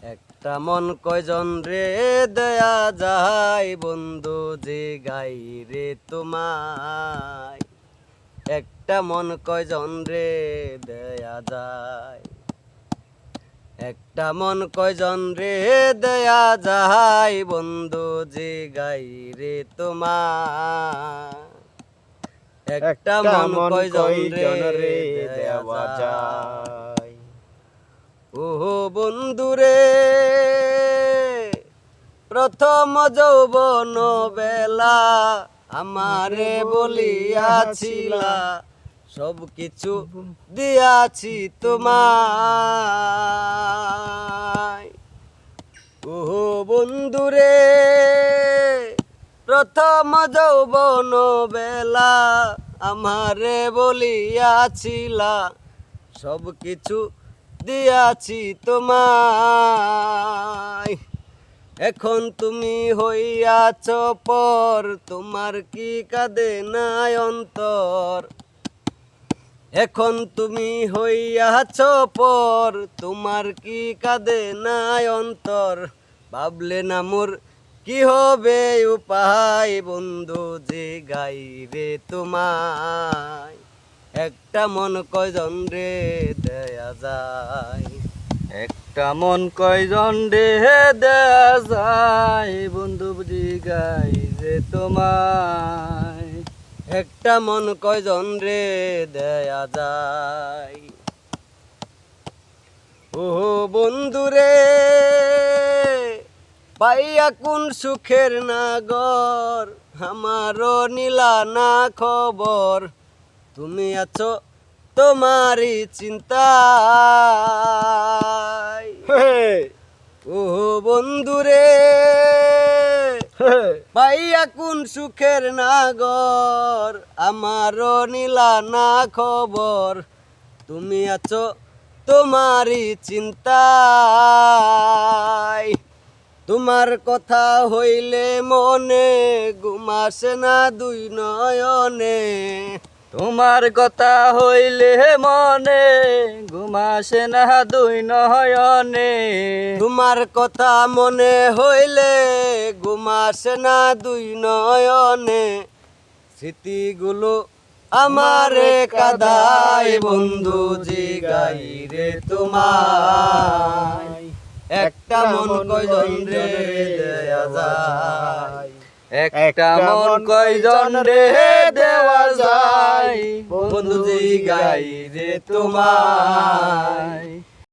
একটা মন কয়জন রে দেয়া যায় বন্ধু যে গাই রে তোমায়। একটা মন কয়জন রে দেয়া যায়, একটা মন কয়জন রে দেয়া যায় বন্ধু যে গাই রে তোমায়। একটা মন কয়জন রে দেওয়া যায়। ওহো বন্ধুরে প্রথম যৌবন বেলা আমারে বলিয়াছিলা, সব কিছু দিয়াছি তোমায়। ওহো বন্ধুরে প্রথম যৌবন বেলা আমারে বলিয়াছিলা, সব কিছু দিয়াছি তোমায়। এখন তুমি হইয়াছ পর, তোমার কি কাঁদে নাই অন্তর। এখন তুমি হইয়াছ পর, তোমার কি কাঁদে নাই অন্তর। ভাবলে না মোর কি হবে উপায় বন্ধু যে গাই রে তোমায়। একটা মন কয়জন রে দেয়া যায়, একটা মন কয়জন রে দেয়া যায় বন্ধু বুঝি গাই রে তোমায়। একটা মন কয়জন রে দেয়া যায়। ও বন্ধুরে পাইয়া কোন সুখের নাগর, আমারও নিলা না খবর। তুমি আছো তোমারই চিন্তায়। ও বন্ধুরে পাইয়া কোন সুখের নাগর, আমারও নিলা না খবর। তুমি আছো তোমারই চিন্তায়। তোমার কথা হইলে মনে ঘুম আসে না দুই নয়নে। তোমার কথা হইলে মনে ঘুম আসে না দুই নয়নে। তোমার কথা মনে হইলে ঘুম আসে না দুই নয়নে। স্মৃতিগুলো আমারে কাদায় বন্ধু যে গাই রে তোমায়। একটা মন কয়জন রে দেয়া যায়, একটা মন কয়জন রে দেওয়া যায় বন্ধু যে গাই রে তোমায়।